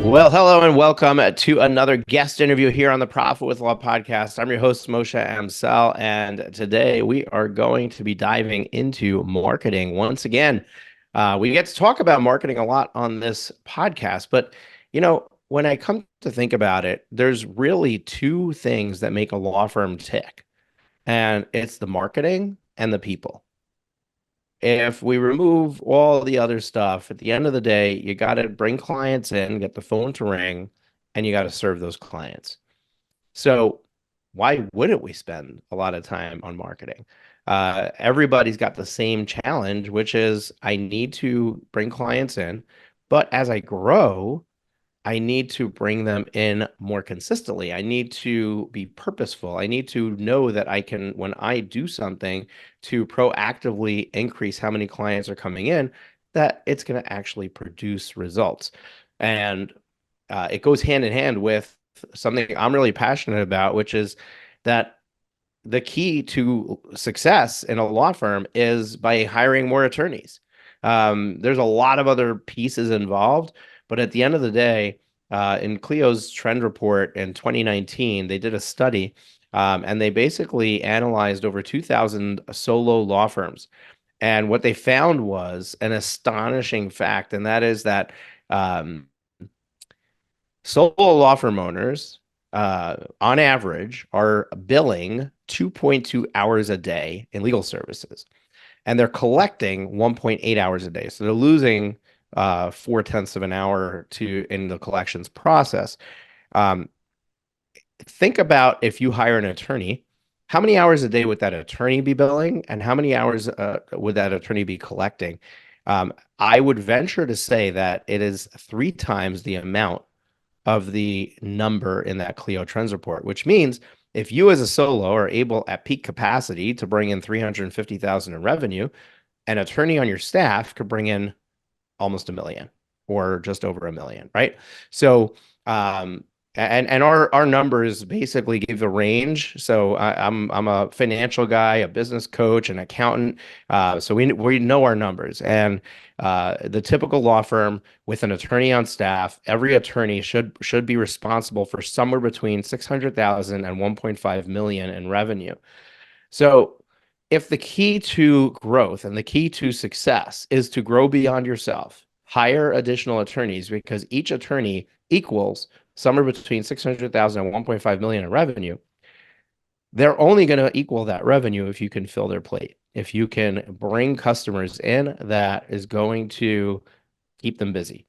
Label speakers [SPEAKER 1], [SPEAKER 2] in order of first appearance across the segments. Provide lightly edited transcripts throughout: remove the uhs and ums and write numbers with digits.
[SPEAKER 1] Well, hello and welcome to another guest interview here on the Profit with Law podcast. I'm your host, Moshe Amsel, and today we are going to be diving into marketing once again. We get to talk about marketing a lot on this podcast, but when I come to think about it, there's really two things that make a law firm tick, and it's the marketing and the people. If we remove all the other stuff, at the end of the day, you got to bring clients in, get the phone to ring, and you got to serve those clients. So why wouldn't we spend a lot of time on marketing? Everybody's got the same challenge, which is I need to bring clients in, but as I grow, I need to bring them in more consistently. I need to be purposeful. I need to know that I can, when I do something to proactively increase how many clients are coming in, that it's going to actually produce results. And it goes hand in hand with something I'm really passionate about, which is that the key to success in a law firm is by hiring more attorneys. There's a lot of other pieces involved, but at the end of the day, in Clio's trend report in 2019, they did a study and they basically analyzed over 2,000 solo law firms. And what they found was an astonishing fact, and that is that solo law firm owners, on average, are billing 2.2 hours a day in legal services, and they're collecting 1.8 hours a day. So they're losing 4/10 of an hour in the collections process. Um, think about if you hire an attorney, how many hours a day would that attorney be billing, and how many hours would that attorney be collecting? I would venture to say that it is 3 times the amount of the number in that Clio Trends report, which means if you as a solo are able at peak capacity to bring in 350,000 in revenue, an attorney on your staff could bring in almost 1 million or just over 1 million, right? So, and our numbers basically give a range. So I'm a financial guy, a business coach, an accountant. So we know our numbers. And the typical law firm with an attorney on staff, every attorney should be responsible for somewhere between 600,000 and 1.5 million in revenue. So if the key to growth and the key to success is to grow beyond yourself, hire additional attorneys because each attorney equals somewhere between 600,000 and 1.5 million in revenue, they're only going to equal that revenue if you can fill their plate. If you can bring customers in, that is going to keep them busy.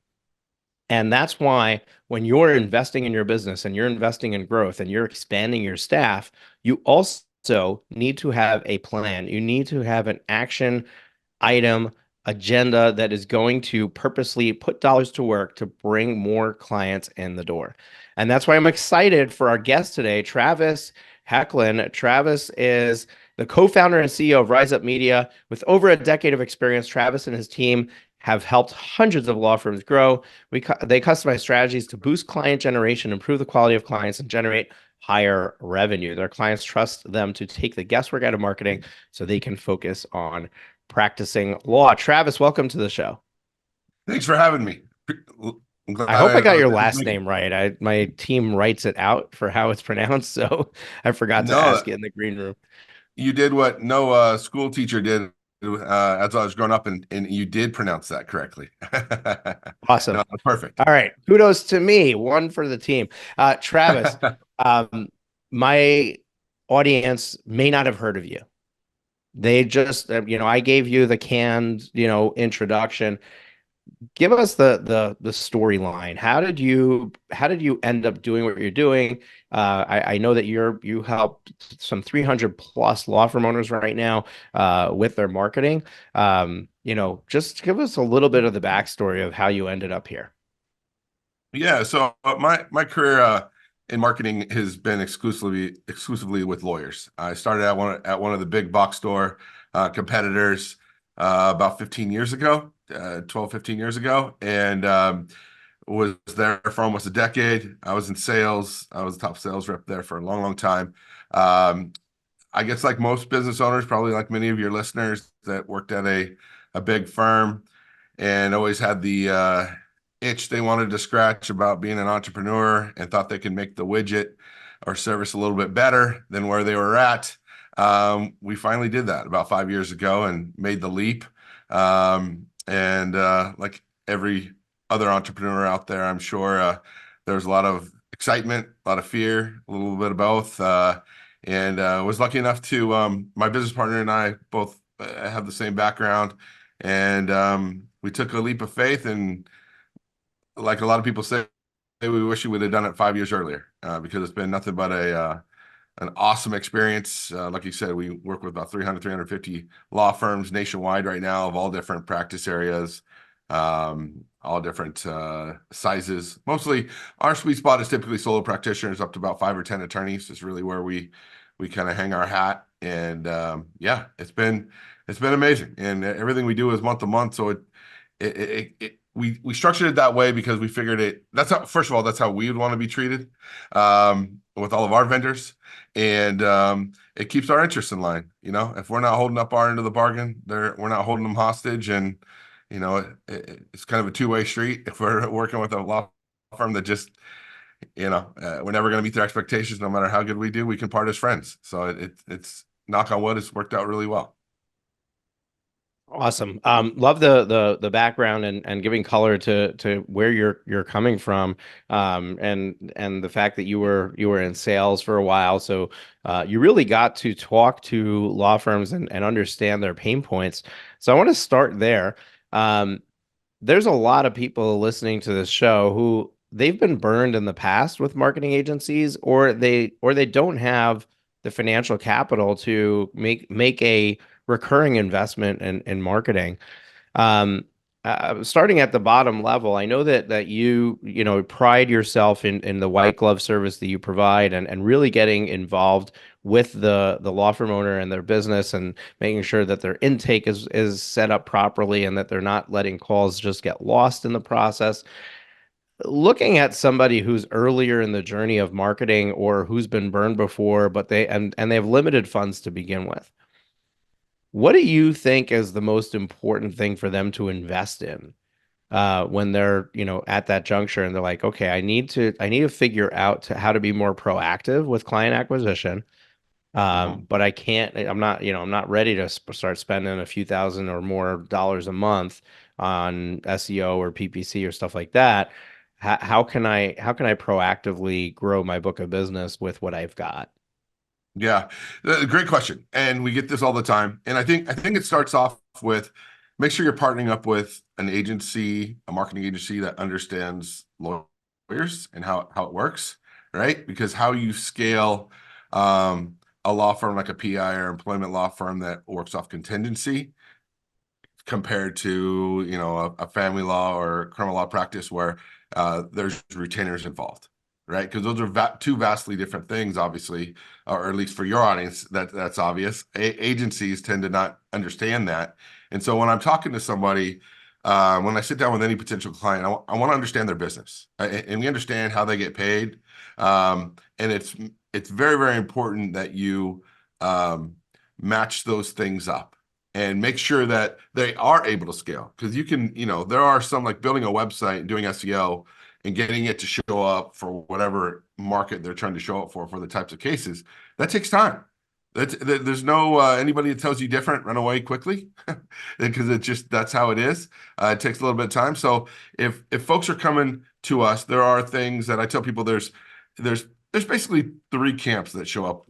[SPEAKER 1] And that's why when you're investing in your business and you're investing in growth and you're expanding your staff, you also need to have a plan. You need to have an action item agenda that is going to purposely put dollars to work to bring more clients in the door. And that's why I'm excited for our guest today, Travis Hoechlin. Travis is the co-founder and CEO of Rise Up Media. With over a decade of experience, Travis and his team have helped hundreds of law firms grow. They customize strategies to boost client generation, improve the quality of clients, and generate higher revenue. Their clients trust them to take the guesswork out of marketing so they can focus on practicing law. Travis, welcome to the show.
[SPEAKER 2] Thanks for having me. I'm glad
[SPEAKER 1] I hope I got your
[SPEAKER 2] able to
[SPEAKER 1] last
[SPEAKER 2] make it.
[SPEAKER 1] name right. My team writes it out for how it's pronounced, so I forgot to
[SPEAKER 2] No,
[SPEAKER 1] ask it in the green room.
[SPEAKER 2] you did what no school teacher did as I was growing up, and you did pronounce that correctly.
[SPEAKER 1] Awesome.
[SPEAKER 2] No, perfect.
[SPEAKER 1] All right. Kudos to me. One for the team. Travis, um, my audience may not have heard of you. They just, I gave you the canned, introduction. Give us the storyline. How did you end up doing what you're doing? I know that you help some 300 plus law firm owners right now with their marketing. Just give us a little bit of the backstory of how you ended up here.
[SPEAKER 2] Yeah, so my career in marketing has been exclusively with lawyers. I started at one of the big box store competitors about 15 years ago, 12, 15 years ago, and was there for almost a decade. I was in sales. I was a top sales rep there for a long, long time. Um, I guess like most business owners, probably like many of your listeners that worked at a big firm and always had itch they wanted to scratch about being an entrepreneur and thought they could make the widget or service a little bit better than where they were at, we finally did that about 5 years ago and made the leap. And like every other entrepreneur out there, I'm sure there's a lot of excitement, a lot of fear, a little bit of both. And was lucky enough to my business partner and I both have the same background, and we took a leap of faith. And like a lot of people say, we wish we would have done it 5 years earlier, because it's been nothing but a an awesome experience. Like you said, we work with about 300, 350 law firms nationwide right now of all different practice areas, all different sizes. Mostly our sweet spot is typically solo practitioners up to about 5 or 10 attorneys is really where we kind of hang our hat. And yeah, it's been amazing. And everything we do is month to month. So we structured it that way because we figured that's how, first of all, that's how we would want to be treated, with all of our vendors. And it keeps our interests in line. If we're not holding up our end of the bargain, we're not holding them hostage. And it's kind of a two-way street. If we're working with a law firm that just, we're never going to meet their expectations, no matter how good we do, we can part as friends. So it's knock on wood, it's worked out really well.
[SPEAKER 1] Awesome. Love the background and giving color to where you're coming from, and the fact that you were in sales for a while, so you really got to talk to law firms and understand their pain points. So I want to start there. Um, there's a lot of people listening to this show who they've been burned in the past with marketing agencies, or they don't have the financial capital to make a recurring investment in marketing. Um, Starting at the bottom level, I know that you pride yourself in the white glove service that you provide, and really getting involved with the law firm owner and their business, and making sure that their intake is set up properly, and that they're not letting calls just get lost in the process. Looking at somebody who's earlier in the journey of marketing, or who's been burned before, but they have limited funds to begin with, what do you think is the most important thing for them to invest in when they're, at that juncture, and they're like, okay, I need to figure out how to be more proactive with client acquisition.
[SPEAKER 2] Mhm.
[SPEAKER 1] But I'm not ready to start spending a few thousand or more dollars a month on SEO or PPC or stuff like that. How can I proactively grow my book of business with what I've got?
[SPEAKER 2] Yeah, great question. And we get this all the time. And I think it starts off with make sure you're partnering up with an agency, a marketing agency that understands lawyers and how it works, right? Because how you scale a law firm like a PI or employment law firm that works off contingency compared to a family law or criminal law practice where there's retainers involved, right? Because those are two vastly different things, obviously, or at least for your audience, that's obvious. Agencies tend to not understand that. And so when I'm talking to somebody, when I sit down with any potential client, I want to understand their business, and we understand how they get paid. And it's very, very important that you match those things up and make sure that they are able to scale. Because there are some, like building a website and doing SEO and getting it to show up for whatever market they're trying to show up for the types of cases. That takes time. There's no anybody that tells you different, run away quickly, because that's how it is. It takes a little bit of time. So if folks are coming to us, there are things that I tell people there's basically three camps that show up,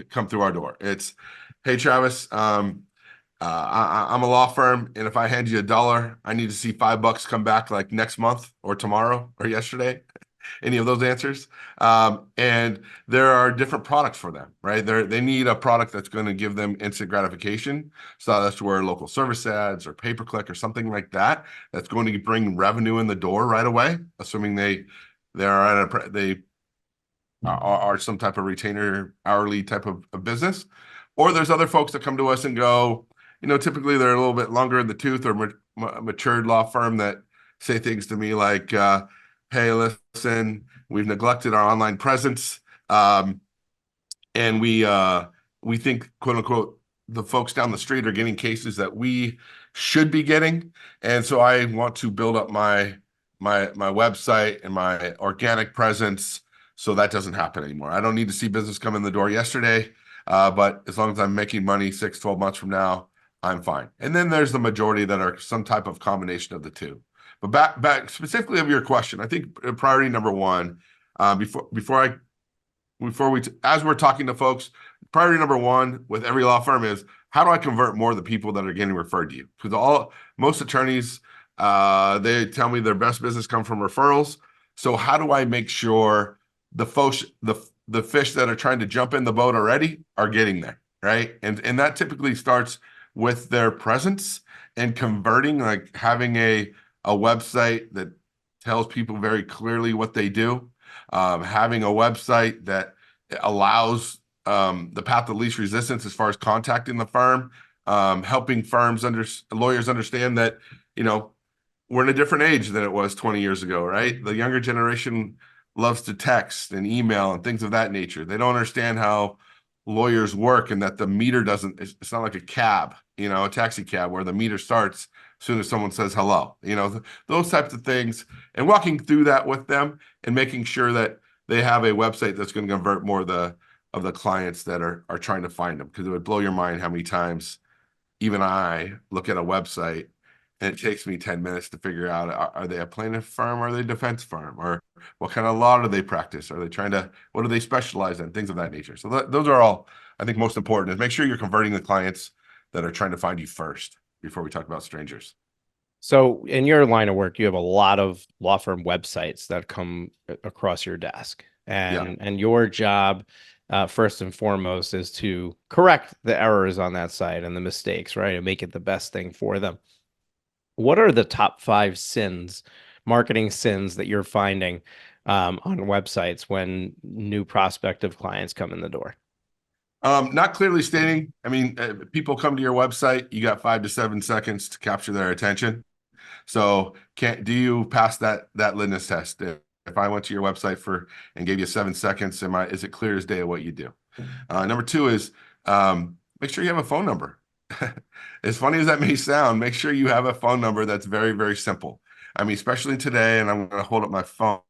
[SPEAKER 2] come through our door. It's, hey, Travis, I'm a law firm, and if I hand you $1, I need to see $5 come back like next month or tomorrow or yesterday. Any of those answers? And there are different products for them, right? They need a product that's going to give them instant gratification. So that's where local service ads or pay-per-click or something like that, that's going to bring revenue in the door right away, assuming they are some type of retainer hourly type of business. Or there's other folks that come to us and go, typically they're a little bit longer in the tooth or matured law firm that say things to me like, hey, listen, we've neglected our online presence. And we think, quote unquote, the folks down the street are getting cases that we should be getting. And so I want to build up my my website and my organic presence, so that doesn't happen anymore. I don't need to see business come in the door yesterday, but as long as I'm making money 6, 12 months from now, I'm fine. And then there's the majority that are some type of combination of the two. But back specifically of your question, I think priority number one, before we as we're talking to folks, priority number one with every law firm is how do I convert more of the people that are getting referred to you? Because most attorneys, they tell me their best business come from referrals. So how do I make sure the folks, the fish that are trying to jump in the boat already are getting there, right? And that typically starts with their presence and converting, like having a website that tells people very clearly what they do, having a website that allows the path of least resistance as far as contacting the firm, helping lawyers understand that, you know, we're in a different age than it was 20 years ago, right? The younger generation loves to text and email and things of that nature. They don't understand how lawyers work and that the meter doesn't, it's not like a cab, a taxi cab where the meter starts as soon as someone says hello, those types of things, and walking through that with them and making sure that they have a website that's going to convert more of the clients that are trying to find them. Because it would blow your mind how many times even I look at a website and it takes me 10 minutes to figure out, are they a plaintiff firm or are they a defense firm? Or what kind of law do they practice? What do they specialize in? Things of that nature. So those are all, I think, most important is make sure you're converting the clients that are trying to find you first before we talk about strangers.
[SPEAKER 1] So in your line of work, you have a lot of law firm websites that come across your desk,
[SPEAKER 2] Yeah.
[SPEAKER 1] and your job, first and foremost, is to correct the errors on that site and the mistakes, right, and make it the best thing for them. What are the top 5 marketing sins that you're finding on websites when new prospective clients come in the door?
[SPEAKER 2] Not clearly stating. I mean, people come to your website, you got 5 to 7 seconds to capture their attention. So do you pass that litmus test? If I went to your website and gave you 7 seconds, is it clear as day what you do? Number two is make sure you have a phone number. As funny as that may sound, make sure you have a phone number that's very, very simple. I mean, especially today, and I'm going to hold up my phone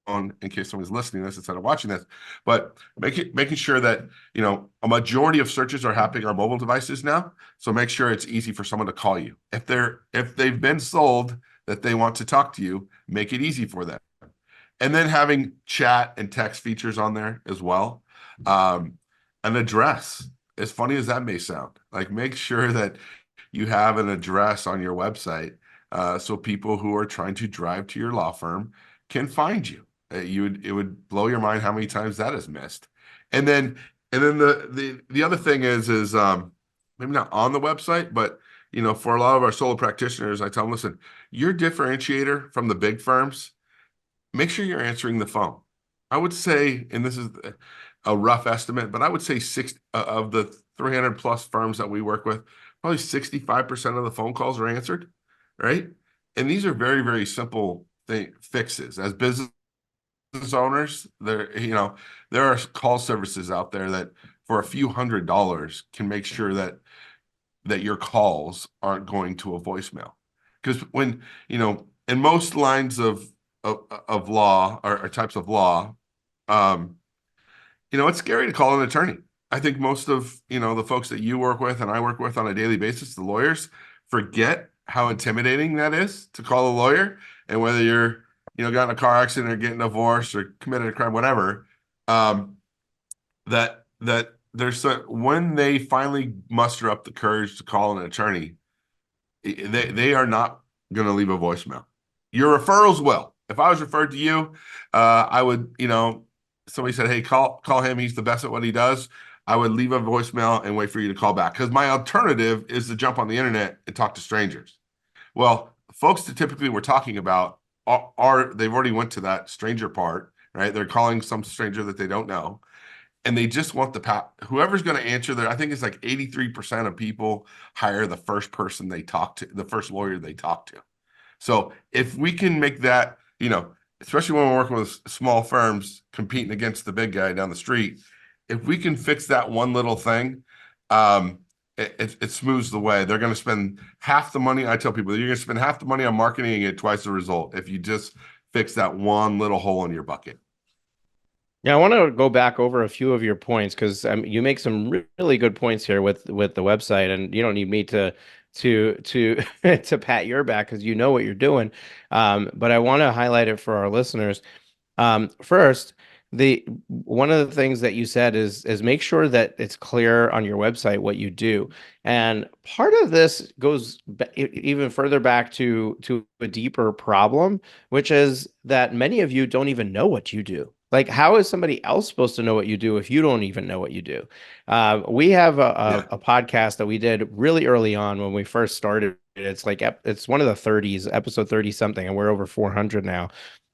[SPEAKER 2] in case someone's listening to this instead of watching this, but making sure that, a majority of searches are happening on mobile devices now. So make sure it's easy for someone to call you. If they've been sold that they want to talk to you, make it easy for them. And then having chat and text features on there as well. An address, as funny as that may sound, like make sure that you have an address on your website, so people who are trying to drive to your law firm can find you. It would blow your mind how many times that is missed. And then the other thing is maybe not on the website, but for a lot of our solo practitioners, I tell them, listen, your differentiator from the big firms, make sure you're answering the phone. I would say, and this is a rough estimate, but I would say six of the 300 plus firms that we work with, probably 65% of the phone calls are answered, right? And these are very, very simple fixes. As business owners, there are call services out there that for a few $100s can make sure that your calls aren't going to a voicemail. Because when, in most lines of law or types of law, it's scary to call an attorney. I think most of, the folks that you work with and I work with on a daily basis, the lawyers, forget how intimidating that is to call a lawyer. And whether you're, got in a car accident or getting divorced or committed a crime, whatever, that when they finally muster up the courage to call an attorney, they are not going to leave a voicemail. Your referrals will. If I was referred to you, I would, somebody said, hey, call him. He's the best at what he does. I would leave a voicemail and wait for you to call back. Because my alternative is to jump on the internet and talk to strangers. Well, folks that typically we're talking about they've already went to that stranger part, right? They're calling some stranger that they don't know. And they just want whoever's going to answer I think it's like 83% of people hire the first person they talk to, the first lawyer they talk to. So if we can make that, especially when we're working with small firms competing against the big guy down the street, if we can fix that one little thing, it smooths the way. They're going to spend half the money. I tell people you're going to spend half the money on marketing and get twice the result if you just fix that one little hole in your bucket.
[SPEAKER 1] Yeah, I want to go back over a few of your points because you make some really good points here with the website, and you don't need me to to pat your back because you know what you're doing. But I want to highlight it for our listeners. First, the one of the things that you said is make sure that it's clear on your website what you do. And part of this goes even further back to a deeper problem, which is that many of you don't even know what you do. Like, how is somebody else supposed to know what you do if you don't even know what you do? We have
[SPEAKER 2] Yeah.
[SPEAKER 1] a podcast that we did really early on when we first started. It's like it's one of the 30s, episode 30 something, and we're over 400 now.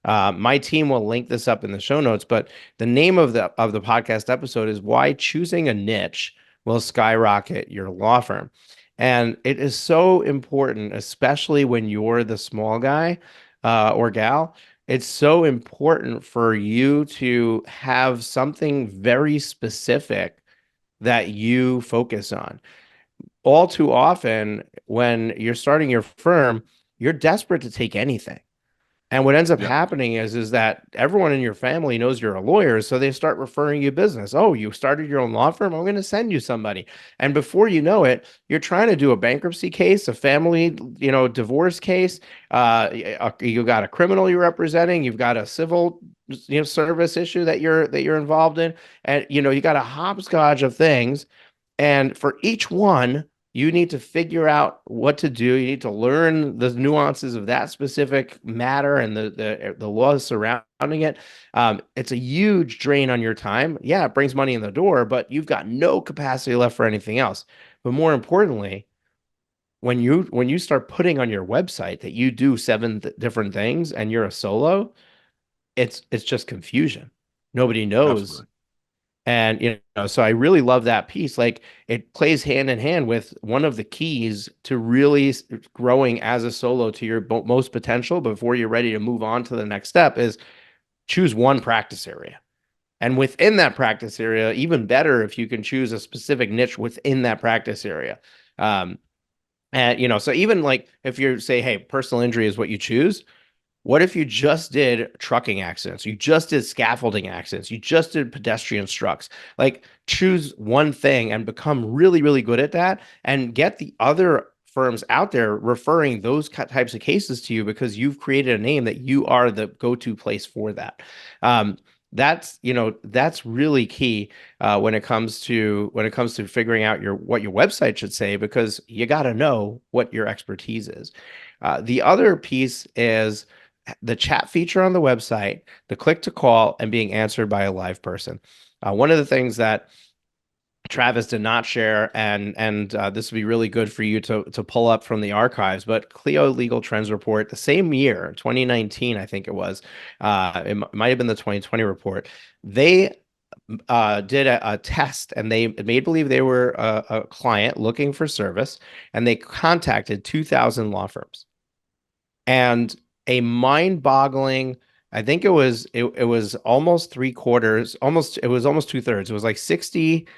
[SPEAKER 1] My team will link this up in the show notes, but the name of the podcast episode is why choosing a niche will skyrocket your law firm. And it is so important, especially when you're the small guy or gal. It's so important for you to have something very specific that you focus on. All too often, when you're starting your firm, you're desperate to take anything. And what ends up
[SPEAKER 2] Yeah.
[SPEAKER 1] happening is that everyone in your family knows you're a lawyer, so they start referring you business. Oh, you started your own law firm? I'm going to send you somebody. And before you know it, you're trying to do a bankruptcy case, a family, divorce case. You got a criminal you're representing. You've got a civil, service issue that you're involved in, and you got a hopscotch of things. And for each one, you need to figure out what to do. You need to learn the nuances of that specific matter and the laws surrounding it. It's a huge drain on your time. Yeah, it brings money in the door, but you've got no capacity left for anything else. But more importantly, when you start putting on your website that you do seven different things and you're a solo, it's just confusion. Nobody knows.
[SPEAKER 2] Absolutely.
[SPEAKER 1] And so I really love that piece. Like, it plays hand in hand with one of the keys to really growing as a solo to your most potential before you're ready to move on to the next step is choose one practice area. And within that practice area, even better if you can choose a specific niche within that practice area. Um, and so even like if you say, hey, personal injury is what you choose, what if you just did trucking accidents? You just did scaffolding accidents. You just did pedestrian strucks. Like, choose one thing and become really, really good at that and get the other firms out there referring those types of cases to you because you've created a name that you are the go-to place for that. Um, that's really key when it comes to figuring out what your website should say because you got to know what your expertise is. The other piece is the chat feature on the website, the click to call, and being answered by a live person. One of the things that Travis did not share, and this would be really good for you to pull up from the archives. But Clio Legal Trends Report, the same year, 2019, I think it was, it might have been the 2020 report. They did a test, and they made believe they were a client looking for service, and they contacted 2,000 law firms and a mind-boggling. I think it was almost three quarters, almost it was almost two-thirds. It was like 66%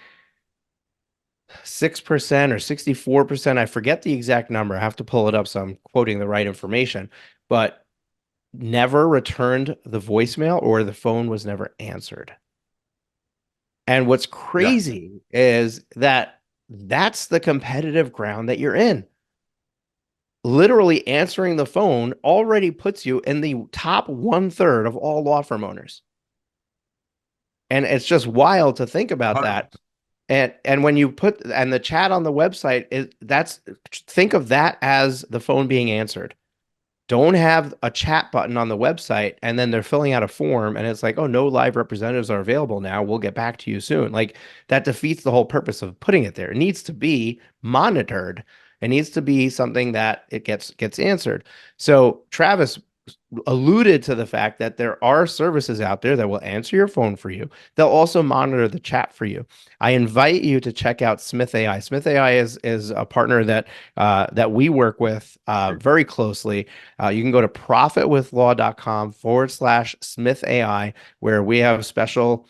[SPEAKER 1] or 64%. I forget the exact number. I have to pull it up so I'm quoting the right information, but never returned the voicemail or the phone was never answered. And what's
[SPEAKER 2] Yeah.
[SPEAKER 1] crazy is that that's the competitive ground that you're in. Literally answering the phone already puts you in the top one-third of all law firm owners. And it's just wild to think about that. And when you put and the chat on the website is that's think of that as the phone being answered. Don't have a chat button on the website and then they're filling out a form and it's like, oh, no live representatives are available now. We'll get back to you soon. Like, that defeats the whole purpose of putting it there. It needs to be monitored. It needs to be something that it gets answered. So Travis alluded to the fact that there are services out there that will answer your phone for you. They'll also monitor the chat for you. I invite you to check out Smith AI. Smith AI is a partner that we work with very closely. You can go to profitwithlaw.com/Smith AI, where we have special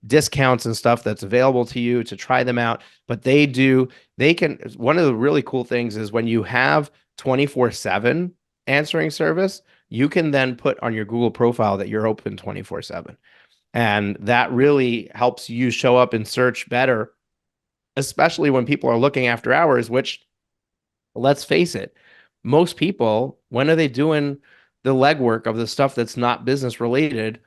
[SPEAKER 1] discounts and stuff that's available to you to try them out. But they can, one of the really cool things is when you have 24/7 answering service, you can then put on your Google profile that you're open 24/7. And that really helps you show up in search better, especially when people are looking after hours, which, let's face it, most people, when are they doing the legwork of the stuff that's not business related?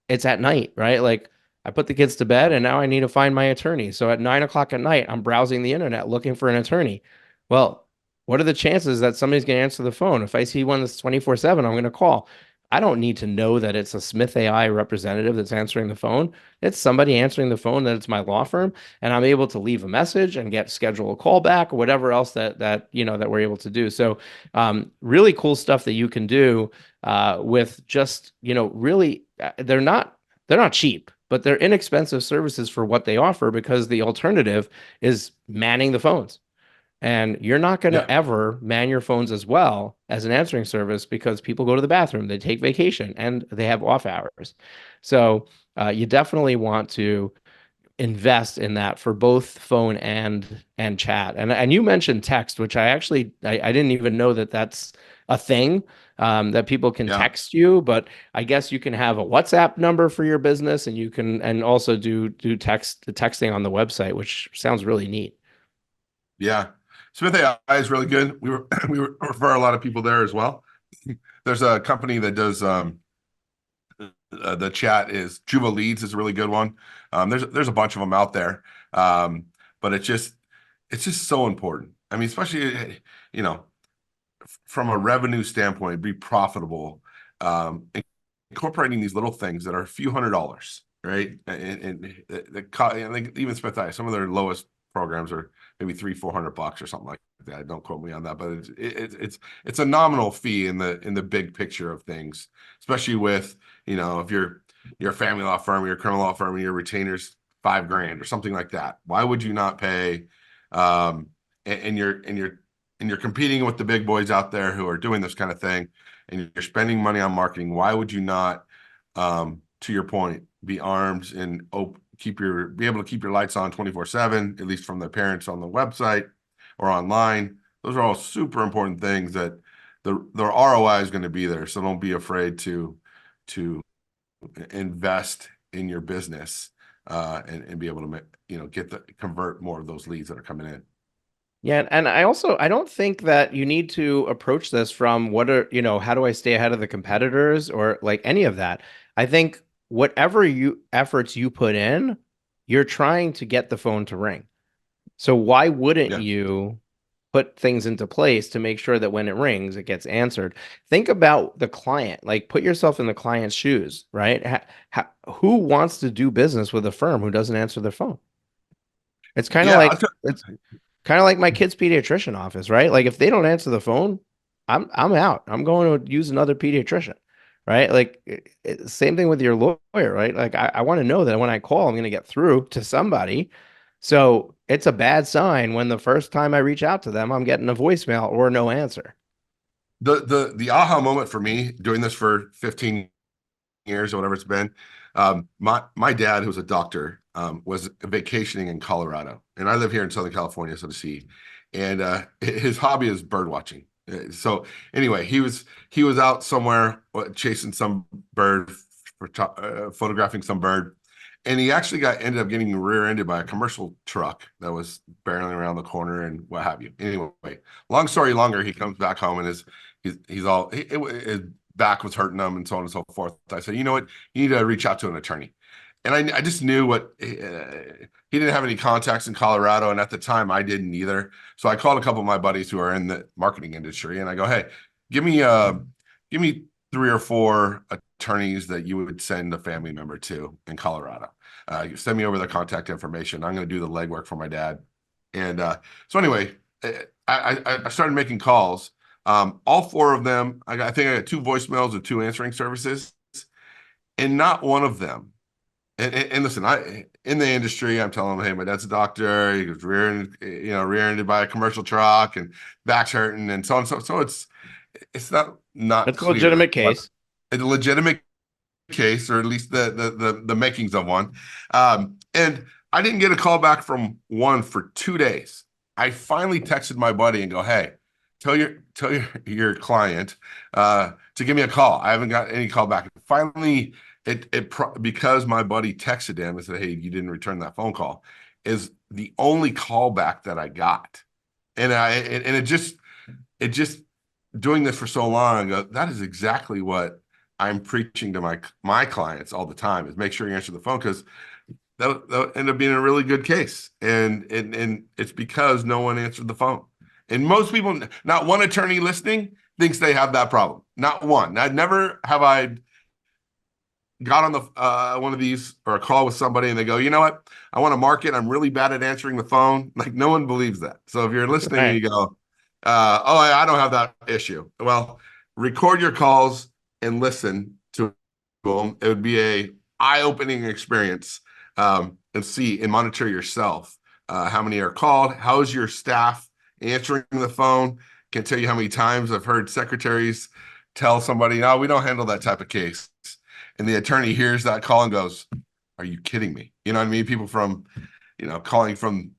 [SPEAKER 1] It's at night, right? Like I put the kids to bed and now I need to find my attorney. So at 9 o'clock at night, I'm browsing the internet looking for an attorney. Well, what are the chances that somebody's going to answer the phone? If I see one that's 24/7, I'm going to call. I don't need to know that it's a Smith AI representative that's answering the phone. It's somebody answering the phone that it's my law firm, and I'm able to leave a message and get schedule a call back or whatever else that we're able to do. So really cool stuff that you can do with just really they're not cheap, but they're inexpensive services for what they offer because the alternative is manning the phones. And you're not going to
[SPEAKER 2] Yeah.
[SPEAKER 1] ever man your phones as well as an answering service because people go to the bathroom, they take vacation, and they have off hours. So you definitely want to invest in that for both phone and chat. And you mentioned text, which I didn't even know that that's a thing, that people can
[SPEAKER 2] Yeah.
[SPEAKER 1] text you, but I guess you can have a WhatsApp number for your business, and you can and also do texting on the website, which sounds really neat.
[SPEAKER 2] Yeah. Smith AI is really good. We refer a lot of people there as well. There's a company that does the chat is Juba Leads is a really good one. There's a bunch of them out there. But it's just so important. I mean, especially you know, from a revenue standpoint, be profitable. Incorporating these little things that are a few $100s, right? And I think even Smith AI, some of their lowest programs are maybe $300-400 or something like that. Don't quote me on that, but it's a nominal fee in the big picture of things, especially with if you're a family law firm, you're a criminal law firm, and your retainers $5,000 or something like that. Why would you not pay? And you're competing with the big boys out there who are doing this kind of thing, and you're spending money on marketing. Why would you not, to your point, be armed and be able to keep your lights on 24/7, at least from the parents on the website or online? Those are all super important things that the ROI is going to be there. So don't be afraid to invest in your business, and be able to convert more of those leads that are coming in.
[SPEAKER 1] Yeah, and I don't think that you need to approach this from how do I stay ahead of the competitors or like any of that. I think whatever you efforts you put in, you're trying to get the phone to ring. So why wouldn't
[SPEAKER 2] Yeah.
[SPEAKER 1] you put things into place to make sure that when it rings, it gets answered? Think about the client, like put yourself in the client's shoes, right? Who wants to do business with a firm who doesn't answer their phone? It's kind of
[SPEAKER 2] Yeah.
[SPEAKER 1] like it's kind of like my kid's pediatrician office, right? Like if they don't answer the phone, I'm out. I'm going to use another pediatrician, right? Like same thing with your lawyer, right? Like I want to know that when I call, I'm going to get through to somebody. So it's a bad sign when the first time I reach out to them, I'm getting a voicemail or no answer.
[SPEAKER 2] The aha moment for me doing this for 15 years or whatever it's been. My dad, who's a doctor, was vacationing in Colorado, and I live here in Southern California, so to see. And his hobby is bird watching. So anyway, he was out somewhere chasing some bird, photographing some bird, and he actually ended up getting rear-ended by a commercial truck that was barreling around the corner and what have you. Anyway, long story longer, he comes back home and he's all his back was hurting him and so on and so forth. I said, you know what, you need to reach out to an attorney. And I just knew he didn't have any contacts in Colorado, and at the time I didn't either. So I called a couple of my buddies who are in the marketing industry, and I go, hey, give me 3 or 4 attorneys that you would send a family member to in Colorado. Send me over their contact information. I'm going to do the legwork for my dad. And so anyway, I started making calls. All 4 of them, I think I got 2 voicemails and 2 answering services, and not one of them. And listen, I in the industry, I'm telling them, hey, my dad's a doctor. He was rear-ended by a commercial truck, and back's hurting, and so on. So it's not
[SPEAKER 1] It's a
[SPEAKER 2] clear,
[SPEAKER 1] legitimate
[SPEAKER 2] but
[SPEAKER 1] case.
[SPEAKER 2] it's a legitimate case, or at least the makings of one. And I didn't get a call back from one for 2 days. I finally texted my buddy and go, hey, tell your client to give me a call. I haven't got any call back. Finally, because my buddy texted him and said, hey, you didn't return that phone call, is the only call back that I got. And it just doing this for so long, I go, that is exactly what I'm preaching to my clients all the time, is make sure you answer the phone, because that'll end up being a really good case. And it's because no one answered the phone. And most people, not one attorney listening thinks they have that problem. Not one. I never have I got on the one of these or a call with somebody and they go, you know what? I want to market. I'm really bad at answering the phone. Like, no one believes that. So if you're listening and
[SPEAKER 1] Right.
[SPEAKER 2] you go, oh, I don't have that issue. Well, record your calls and listen to them. It would be a eye-opening experience, and see and monitor yourself. How many are called? How is your staff answering the phone? Can tell you how many times I've heard secretaries tell somebody, no, we don't handle that type of case. And the attorney hears that call and goes, are you kidding me? You know what I mean? People from, calling from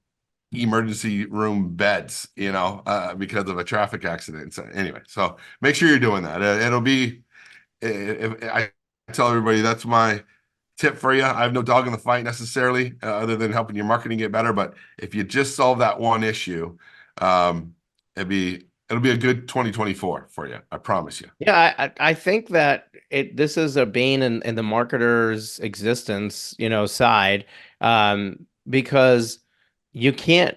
[SPEAKER 2] emergency room beds, because of a traffic accident. So anyway, so make sure you're doing that. It'll be, if I tell everybody, that's my tip for you. I have no dog in the fight necessarily, other than helping your marketing get better. But if you just solve that one issue, um, it'll be a good 2024 for you. I promise you.
[SPEAKER 1] Yeah, I think that this is a bane in the marketer's existence, side, because you can't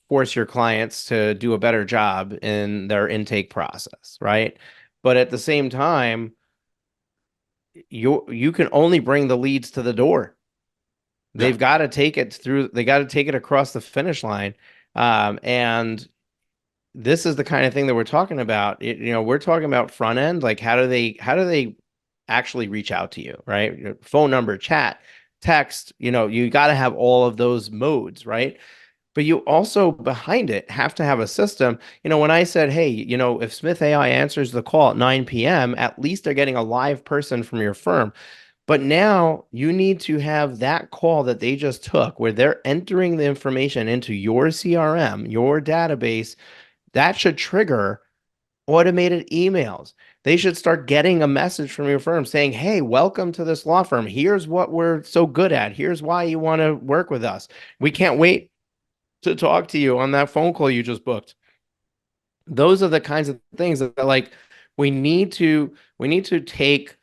[SPEAKER 1] force your clients to do a better job in their intake process, right? But at the same time, you can only bring the leads to the door.
[SPEAKER 2] Yeah.
[SPEAKER 1] They got to take it across the finish line. And this is the kind of thing that we're talking about. We're talking about front end, like how do they actually reach out to you, right? Your phone number, chat, text, you got to have all of those modes, right? But you also behind it have to have a system. When I said, hey, if Smith AI answers the call at 9 p.m., at least they're getting a live person from your firm. But now you need to have that call that they just took where they're entering the information into your CRM, your database. That should trigger automated emails. They should start getting a message from your firm saying, hey, welcome to this law firm. Here's what we're so good at. Here's why you want to work with us. We can't wait to talk to you on that phone call you just booked. Those are the kinds of things that like we need to take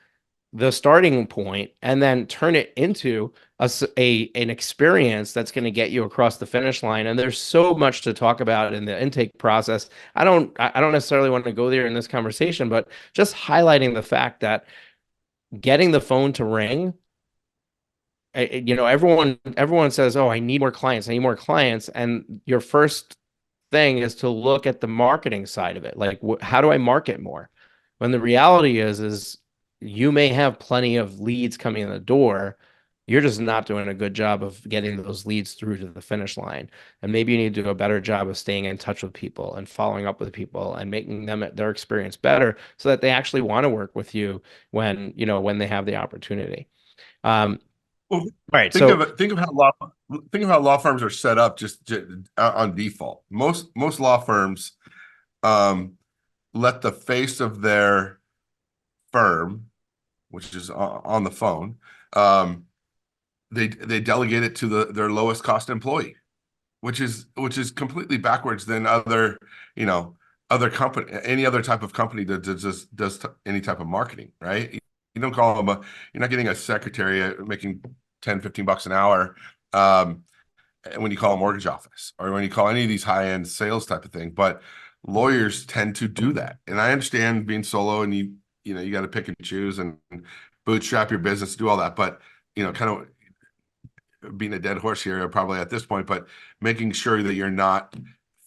[SPEAKER 1] the starting point and then turn it into an experience that's going to get you across the finish line. And there's so much to talk about in the intake process. I don't necessarily want to go there in this conversation, but just highlighting the fact that getting the phone to ring, everyone says, oh, I need more clients, I need more clients. And your first thing is to look at the marketing side of it. Like, how do I market more? When the reality is you may have plenty of leads coming in the door. You're just not doing a good job of getting those leads through to the finish line. And maybe you need to do a better job of staying in touch with people and following up with people and making their experience better so that they actually want to work with you when they have the opportunity. Um,
[SPEAKER 2] Well,
[SPEAKER 1] right.
[SPEAKER 2] think of
[SPEAKER 1] So
[SPEAKER 2] it. Think of how law firms are set up just on default. Most law firms um, let the face of their firm, which is on the phone, um, they delegate it to their lowest cost employee, which is completely backwards than you know other company any other type of company that just does any type of marketing, right? You don't call them you're not getting a secretary making 10, $15 an hour, um, when you call a mortgage office or when you call any of these high-end sales type of thing. But lawyers tend to do that. And I understand being solo and you got to pick and choose and bootstrap your business, do all that. But kind of being a dead horse here probably at this point, but making sure that you're not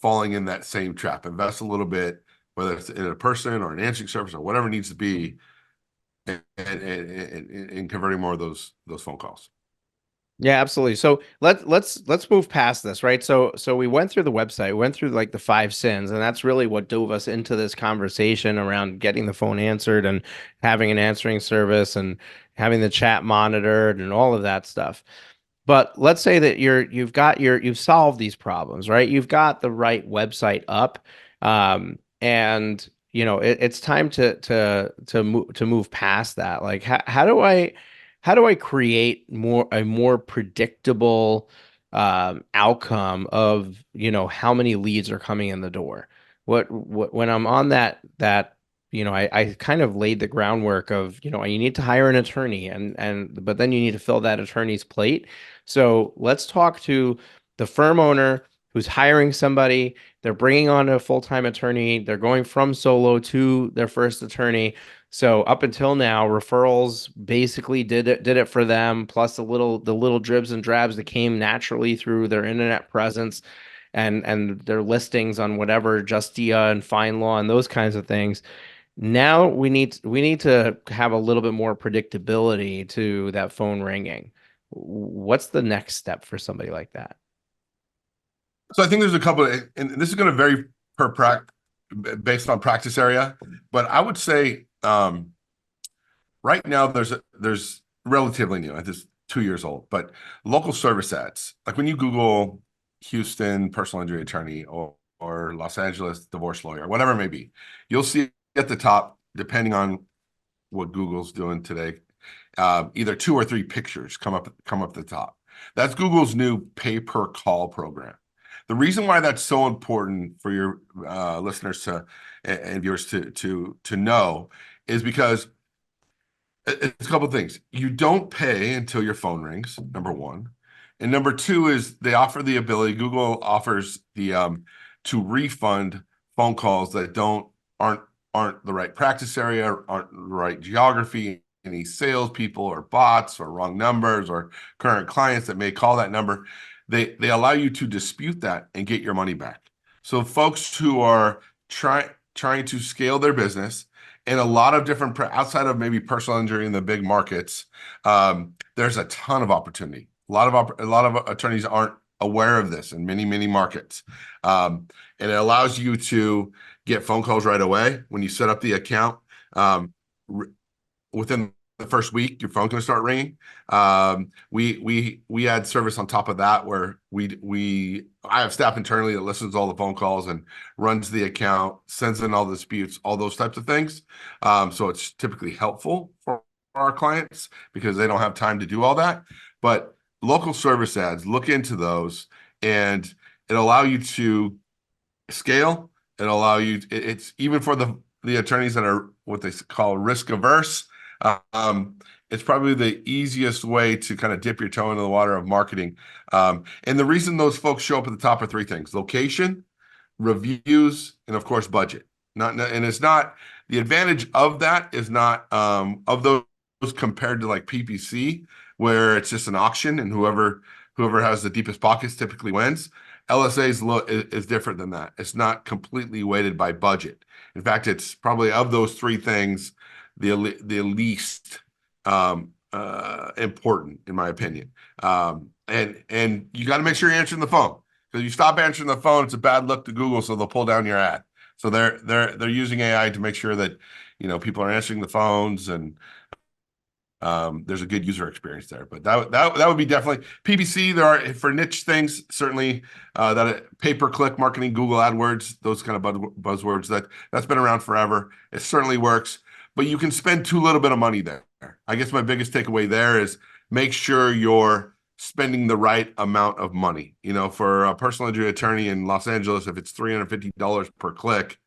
[SPEAKER 2] falling in that same trap. Invest a little bit, whether it's in a person or an answering service or whatever it needs to be, and converting more of those phone calls.
[SPEAKER 1] Yeah, absolutely. So let's move past this, right? So we went through the website, we went through like the five sins, and that's really what dove us into this conversation around getting the phone answered and having an answering service and having the chat monitored and all of that stuff. But let's say that you've solved these problems, right? You've got the right website up, and it's time to move past that. Like, how do I create a more predictable outcome of how many leads are coming in the door? What when I'm on that I kind of laid the groundwork of you need to hire an attorney and but then you need to fill that attorney's plate. So let's talk to the firm owner who's hiring somebody. They're bringing on a full-time attorney. They're going from solo to their first attorney. So up until now, referrals basically did it for them, plus the little dribs and drabs that came naturally through their internet presence and their listings on whatever Justia and FindLaw and those kinds of things. Now we need to have a little bit more predictability to that phone ringing. What's the next step for somebody like that?
[SPEAKER 2] So I think there's a couple of, and this is going to vary per based on practice area, but I would say right now there's relatively new. It's 2 years old, but local service ads, like when you Google Houston personal injury attorney or Los Angeles divorce lawyer, whatever it may be, you'll see at the top, depending on what Google's doing today, either two or three pictures come up the top. That's Google's new pay per call program. The reason why that's so important for your listeners and viewers to know is because it's a couple of things. You don't pay until your phone rings, number one. And number two is they offer the ability, Google offers the to refund phone calls that aren't the right practice area, aren't the right geography, any salespeople or bots or wrong numbers or current clients that may call that number. They allow you to dispute that and get your money back. So folks who are trying to scale their business in a lot of different outside of maybe personal injury in the big markets, there's a ton of opportunity. A lot of attorneys aren't aware of this in many markets, and it allows you to get phone calls right away when you set up the account. Within the first week, your phone's going to start ringing. We add service on top of that where I have staff internally that listens to all the phone calls and runs the account, sends in all the disputes, all those types of things. So it's typically helpful for our clients because they don't have time to do all that. But local service ads, look into those, and it allow you to scale. It's even for the attorneys that are what they call risk averse. It's probably the easiest way to kind of dip your toe into the water of marketing. And the reason those folks show up at the top are three things: location, reviews, and of course, budget. And it's not the advantage of that is not of those compared to like PPC, where it's just an auction and whoever has the deepest pockets typically wins. LSAs is different than that. It's not completely weighted by budget. In fact, it's probably of those three things the least important, in my opinion. And you got to make sure you're answering the phone because you stop answering the phone, it's a bad look to Google, so they'll pull down your ad. So they're using AI to make sure that people are answering the phones and there's a good user experience there. But that would be definitely PPC. There are for niche things certainly that pay-per-click marketing, Google AdWords, those kind of buzzwords that's been around forever. It certainly works, but you can spend too little bit of money there. I guess my biggest takeaway there is make sure you're spending the right amount of money. For a personal injury attorney in Los Angeles, if it's $350 per click,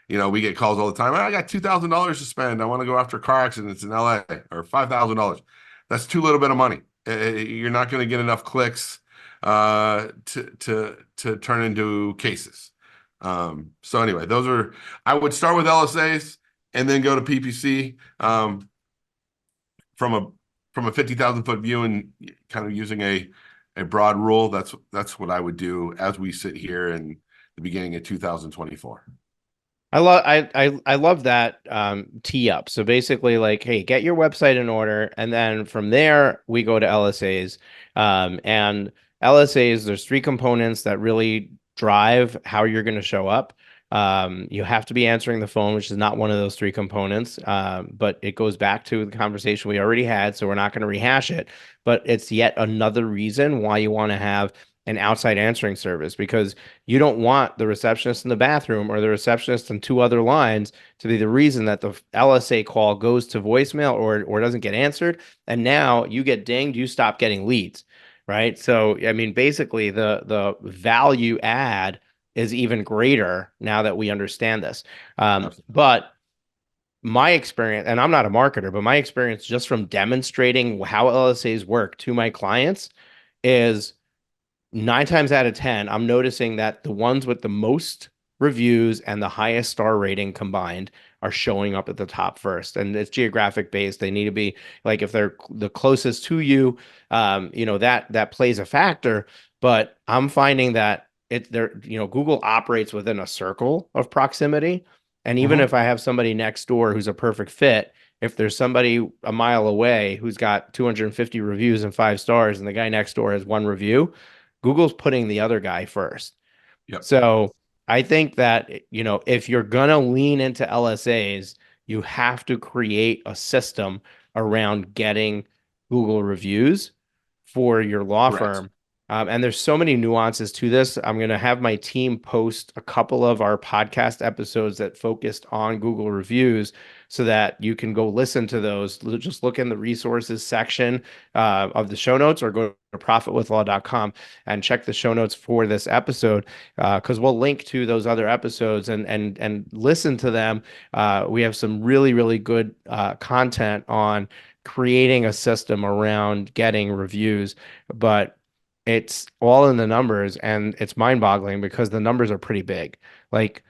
[SPEAKER 2] we get calls all the time. I got $2,000 to spend. I want to go after car accidents in LA, or $5,000. That's too little bit of money. You're not going to get enough clicks to turn into cases. So anyway, I would start with LSAs and then go to PPC from a 50,000 foot view and kind of using a broad rule. That's what I would do as we sit here in the beginning of 2024.
[SPEAKER 1] I love that tee up. So basically, like, hey, get your website in order, and then from there we go to LSAs. And LSAs, there's three components that really drive how you're going to show up. You have to be answering the phone, which is not one of those three components. But it goes back to the conversation we already had, so we're not going to rehash it. But it's yet another reason why you want to have an outside answering service, because you don't want the receptionist in the bathroom or the receptionist on two other lines to be the reason that the LSA call goes to voicemail or doesn't get answered. And now you get dinged, you stop getting leads, right? So, I mean, basically the value add is even greater now that we understand this.
[SPEAKER 2] Absolutely.
[SPEAKER 1] But my experience, and I'm not a marketer, but my experience just from demonstrating how LSAs work to my clients is 9 times out of 10, I'm noticing that the ones with the most reviews and the highest star rating combined are showing up at the top first. And it's geographic based. They need to be like, if they're the closest to you, that plays a factor. But I'm finding that Google operates within a circle of proximity. And even
[SPEAKER 2] Hmm.
[SPEAKER 1] if I have somebody next door who's a perfect fit, if there's somebody a mile away who's got 250 reviews and 5 stars, and the guy next door has one review, Google's putting the other guy first.
[SPEAKER 2] Yep.
[SPEAKER 1] So I think that, if you're gonna lean into LSAs, you have to create a system around getting Google reviews for your law
[SPEAKER 2] Correct.
[SPEAKER 1] firm. And there's so many nuances to this. I'm going to have my team post a couple of our podcast episodes that focused on Google reviews so that you can go listen to those. Just look in the resources section of the show notes, or go to profitwithlaw.com and check the show notes for this episode, because we'll link to those other episodes and listen to them. We have some really, really good content on creating a system around getting reviews, but it's all in the numbers, and it's mind-boggling because the numbers are pretty big. Like,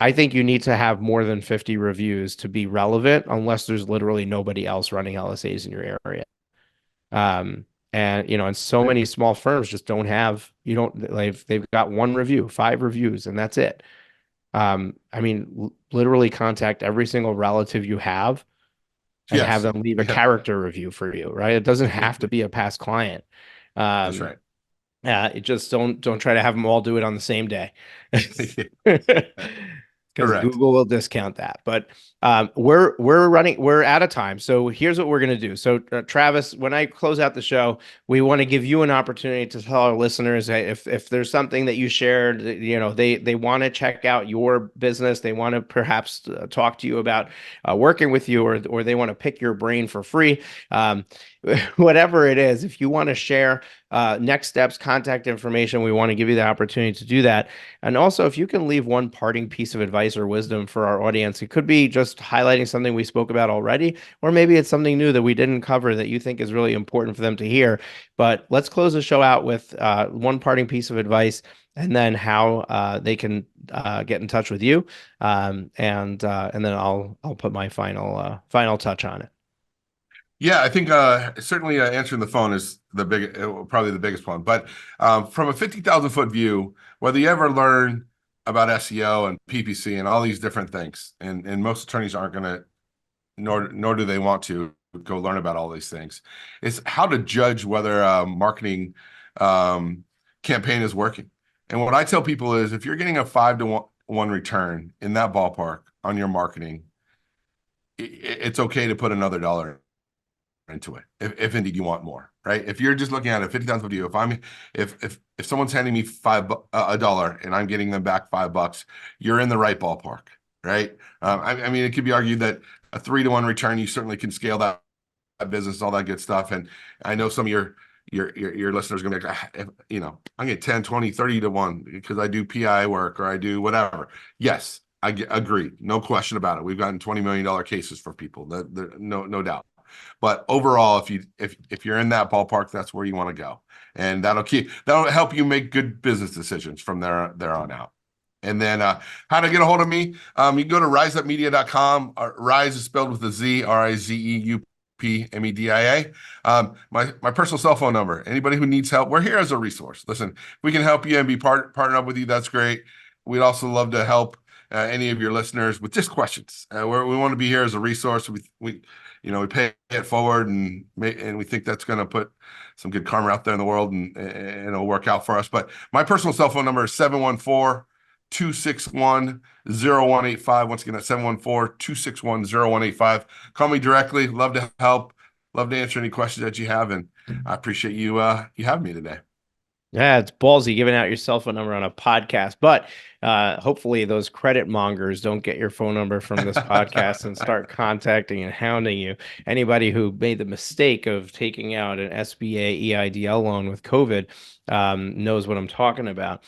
[SPEAKER 1] I think you need to have more than 50 reviews to be relevant unless there's literally nobody else running LSAs in your area. Um, and so many small firms just don't have, you don't, like, they've got one review, 5 reviews, and that's it. I mean, literally contact every single relative you have and have
[SPEAKER 2] Yes.
[SPEAKER 1] them leave a
[SPEAKER 2] Yep.
[SPEAKER 1] character review for you, right? It doesn't have to be a past client.
[SPEAKER 2] That's
[SPEAKER 1] Um,
[SPEAKER 2] right.
[SPEAKER 1] it just don't try to have them all do it on the same day. Because
[SPEAKER 2] Correct.
[SPEAKER 1] Google will discount that. But we're out of time. So here's what we're gonna do. So Travis, when I close out the show, we want to give you an opportunity to tell our listeners, hey, if there's something that you shared, they want to check out your business, they want to perhaps talk to you about working with you, or they want to pick your brain for free. Um, Whatever it is, if you want to share next steps, contact information, we want to give you the opportunity to do that. And also, if you can leave one parting piece of advice or wisdom for our audience, it could be just highlighting something we spoke about already, or maybe it's something new that we didn't cover that you think is really important for them to hear. But let's close the show out with one parting piece of advice, and then how they can get in touch with you, and then I'll put my final touch on it.
[SPEAKER 2] Yeah, I think certainly answering the phone is probably the biggest one. But from a 50,000 foot view, whether you ever learn about SEO and PPC and all these different things, and most attorneys aren't going to, nor do they want to go learn about all these things, is how to judge whether a marketing um, campaign is working. And what I tell people is, if you're getting a 5 to 1 return in that ballpark on your marketing, it's okay to put another dollar into it, if indeed you want more, right? If you're just looking at a 50,000 view, if someone's handing me a dollar and I'm getting them back $5, you're in the right ballpark, right? I mean, it could be argued that a 3 to 1 return, you certainly can scale that business, all that good stuff. And I know some of your listeners are gonna be like, I get 10, 20, 30 to 1 because I do PI work or I do whatever. Yes, agree, no question about it. We've gotten $20 million cases for people, no doubt. But overall, if you're in that ballpark, that's where you want to go, and that'll help you make good business decisions from there on out. And then how to get a hold of me? You can go to riseupmedia.com. Rise is spelled with a Z, RIZEUPMEDIA. My personal cell phone number. Anybody who needs help, we're here as a resource. Listen, if we can help you and be partner up with you, that's great. We'd also love to help any of your listeners with just questions. We want to be here as a resource. We pay it forward, and we think that's going to put some good karma out there in the world, and it'll work out for us. But my personal cell phone number is 714-261-0185. Once again, that's 714-261-0185. Call me directly. Love to help. Love to answer any questions that you have, and I appreciate you having me today.
[SPEAKER 1] Yeah, it's ballsy giving out your cell phone number on a podcast, but hopefully those credit mongers don't get your phone number from this podcast and start contacting and hounding you. Anybody who made the mistake of taking out an SBA EIDL loan with COVID knows what I'm talking about,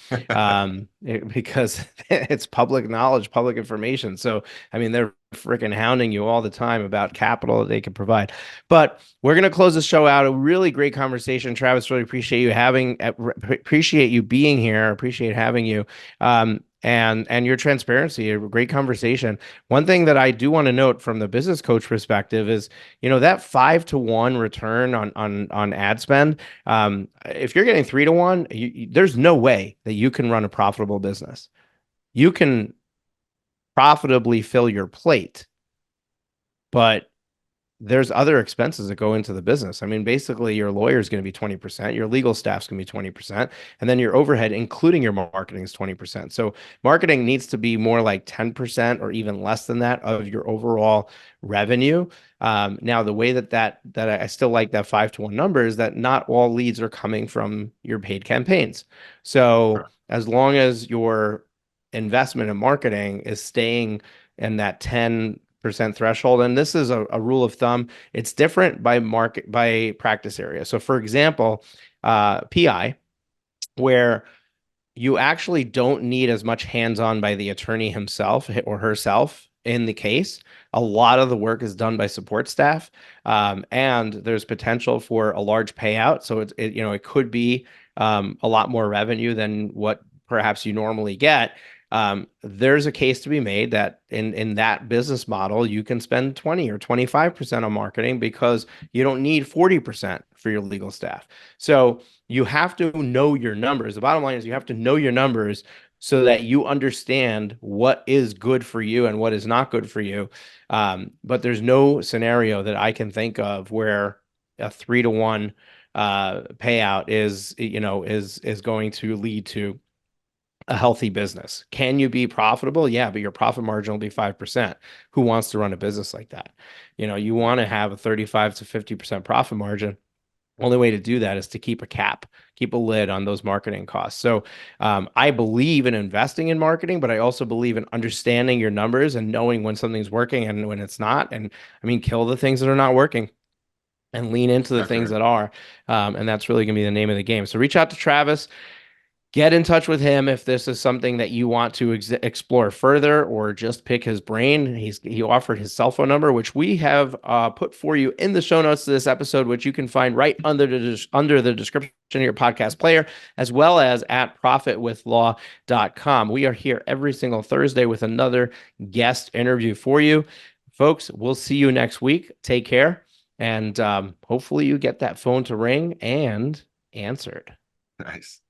[SPEAKER 1] because it's public knowledge, public information. So, I mean, they're freaking hounding you all the time about capital that they can provide. But we're going to close the show out. A really great conversation, Travis. Really appreciate you being here. Appreciate having you. And your transparency. A great conversation. One thing that I do want to note from the business coach perspective is, that 5-to-1 return on ad spend. If you're getting 3-to-1, there's no way that you can run a profitable business. You can profitably fill your plate, but there's other expenses that go into the business. I mean, basically your lawyer is going to be 20%, your legal staff's going to be 20%, and then your overhead, including your marketing, is 20%. So marketing needs to be more like 10% or even less than that of your overall revenue. Now, the way that I still like that 5-to-1 number is that not all leads are coming from your paid campaigns. So as long as your investment in marketing is staying in that 10% threshold, and this is a rule of thumb, it's different by practice area. So for example, PI, where you actually don't need as much hands-on by the attorney himself or herself in the case. A lot of the work is done by support staff, and there's potential for a large payout. So it could be a lot more revenue than what perhaps you normally get. There's a case to be made that in that business model, you can spend 20 or 25% on marketing because you don't need 40% for your legal staff. So you have to know your numbers. The bottom line is you have to know your numbers so that you understand what is good for you and what is not good for you. But there's no scenario that I can think of where a 3-to-1 payout is going to lead to a healthy business. Can you be profitable? Yeah, but your profit margin will be 5%. Who wants to run a business like that? You want to have a 35 to 50% profit margin. Only way to do that is to keep a lid on those marketing costs. So I believe in investing in marketing, but I also believe in understanding your numbers and knowing when something's working and when it's not. And I mean, kill the things that are not working and lean into the things that are. And that's really going to be the name of the game. So reach out to Travis. Get in touch with him if this is something that you want to explore further, or just pick his brain. He offered his cell phone number, which we have put for you in the show notes to this episode, which you can find right under the description of your podcast player, as well as at profitwithlaw.com. We are here every single Thursday with another guest interview for you. Folks, we'll see you next week. Take care, and hopefully you get that phone to ring and answered.
[SPEAKER 2] Nice.